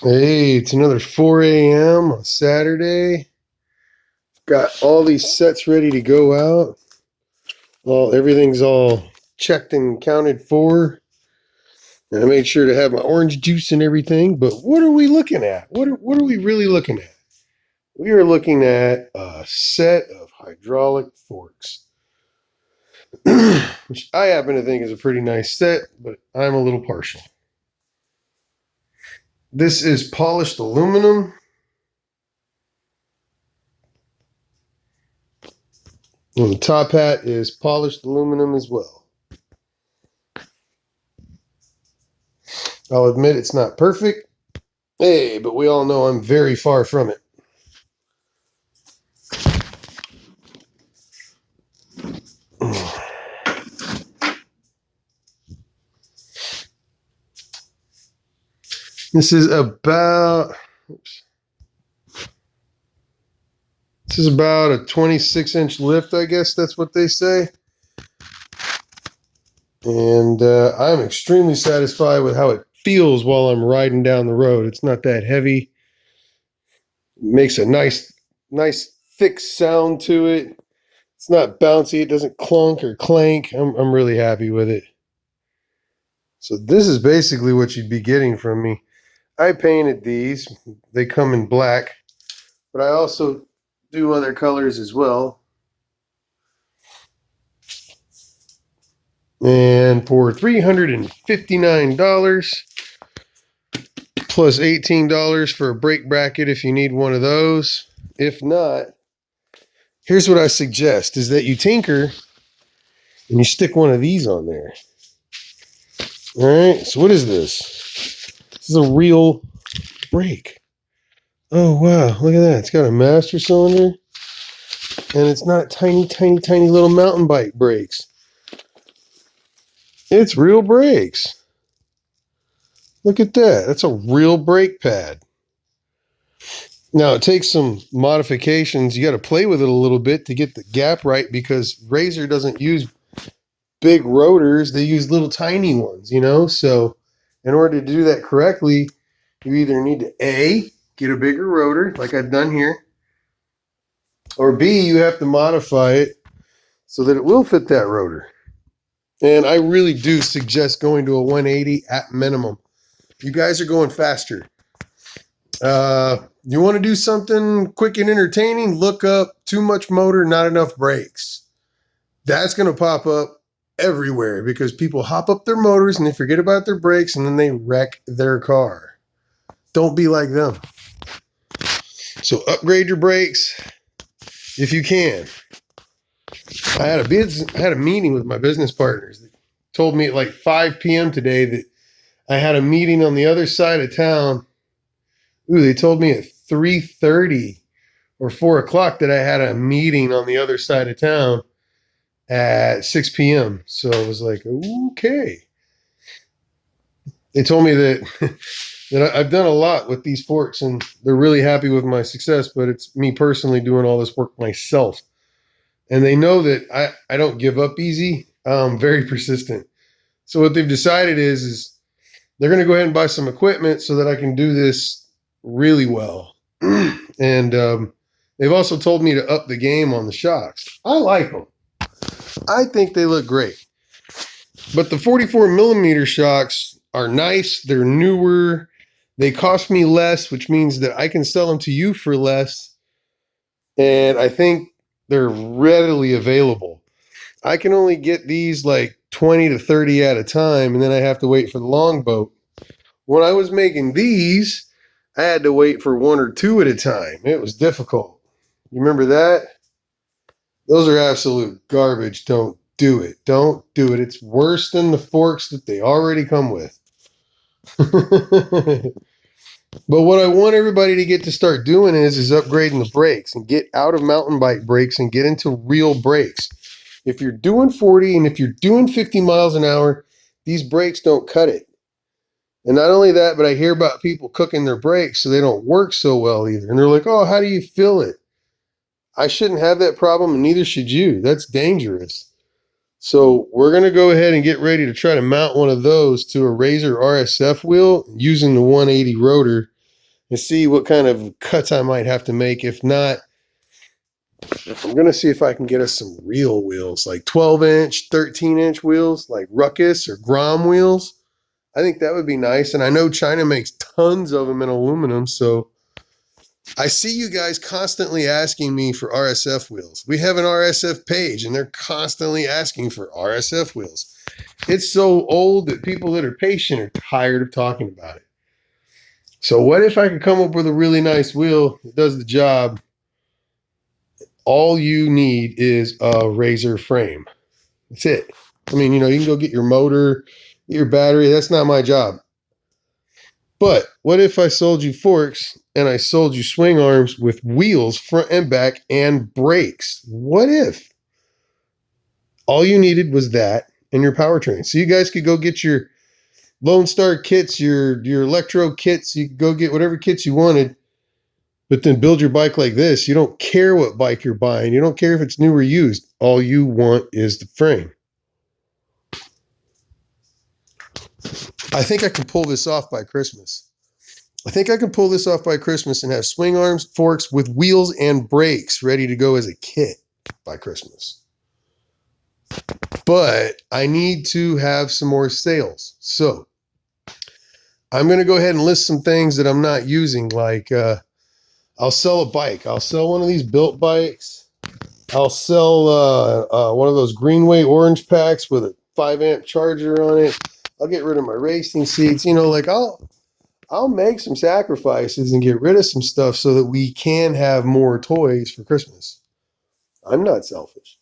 Hey, it's another 4 a.m. on Saturday. Got all these sets ready to go out. Well, everything's all checked and counted for. And I made sure to have my orange juice and everything. But what are we looking at? What are we really looking at? We are looking at a set of hydraulic forks, which I happen to think is a pretty nice set, but I'm a little partial. This is polished aluminum. And the top hat is polished aluminum as well. I'll admit it's not perfect. Hey, but we all know I'm very far from it. This is about a 26-inch lift, I guess that's what they say. And I'm extremely satisfied with how it feels while I'm riding down the road. It's not that heavy. It makes a nice thick sound to it. It's not bouncy. It doesn't clunk or clank. I'm really happy with it. So this is basically what you'd be getting from me. I painted these. They come in black, but I also do other colors as well. And for $359 plus $18 for a brake bracket if you need one of those. If not, here's what I suggest is that you tinker and you stick one of these on there. All right, so what is this? This is a real brake. Oh, wow, look at that. It's got a master cylinder, and it's not tiny little mountain bike brakes. It's real brakes. Look at that. That's a real brake pad. Now, it takes some modifications. You got to play with it a little bit to get the gap right because Razor doesn't use big rotors. They use little tiny ones, So in order to do that correctly, you either need to A, get a bigger rotor like I've done here, or B, you have to modify it so that it will fit that rotor. And I really do suggest going to a 180 at minimum. You guys are going faster. You want to do something quick and entertaining? Look up too much motor, not enough brakes. That's going to pop up everywhere because people hop up their motors and they forget about their brakes and then they wreck their car. Don't be like them. So upgrade your brakes if you can. I had a meeting with my business partners. They told me at like 5 p.m. today that I had a meeting on the other side of town. They told me at 3:30 or 4 o'clock that I had a meeting on the other side of town at 6 p.m. So I was like, okay. They told me that that I've done a lot with these forks and they're really happy with my success, but it's me personally doing all this work myself. And they know that I don't give up easy. I'm very persistent. So what they've decided is they're going to go ahead and buy some equipment so that I can do this really well. And they've also told me to up the game on the shocks. I like them. I think they look great. But the 44 millimeter shocks are nice. They're newer. They cost me less, which means that I can sell them to you for less. And I think they're readily available. I can only get these like 20 to 30 at a time, and then I have to wait for the longboat. When I was making these, I had to wait for 1 or 2 at a time. It was difficult. You remember that? Those are absolute garbage. Don't do it. Don't do it. It's worse than the forks that they already come with. But what I want everybody to get to start doing is upgrading the brakes and get out of mountain bike brakes and get into real brakes. If you're doing 40 and if you're doing 50 miles an hour, these brakes don't cut it. And not only that, but I hear about people cooking their brakes so they don't work so well either. And they're like, oh, how do you feel it? I shouldn't have that problem, and neither should you. That's dangerous. So we're going to go ahead and get ready to try to mount one of those to a Razor RSF wheel using the 180 rotor and see what kind of cuts I might have to make. If not, I'm going to see if I can get us some real wheels, like 12-inch, 13-inch wheels, like Ruckus or Grom wheels. I think that would be nice. And I know China makes tons of them in aluminum. So I see you guys constantly asking me for RSF wheels. We have an RSF page and they're constantly asking for RSF wheels. It's so old that people that are patient are tired of talking about it. So what if I could come up with a really nice wheel that does the job? All you need is a razor frame. That's it. I mean, you can go get your motor, get your battery. That's not my job. But what if I sold you forks and I sold you swing arms with wheels, front and back, and brakes? What if all you needed was that and your powertrain? So you guys could go get your Lone Star kits, your electro kits. You could go get whatever kits you wanted, but then build your bike like this. You don't care what bike you're buying. You don't care if it's new or used. All you want is the frame. I think I can pull this off by Christmas. I think I can pull this off by Christmas and have swing arms, forks with wheels and brakes ready to go as a kit by Christmas. But I need to have some more sales. So I'm going to go ahead and list some things that I'm not using. Like I'll sell a bike. I'll sell one of these built bikes. I'll sell one of those Greenway orange packs with a 5-amp charger on it. I'll get rid of my racing seats. I'll make some sacrifices and get rid of some stuff so that we can have more toys for Christmas. I'm not selfish.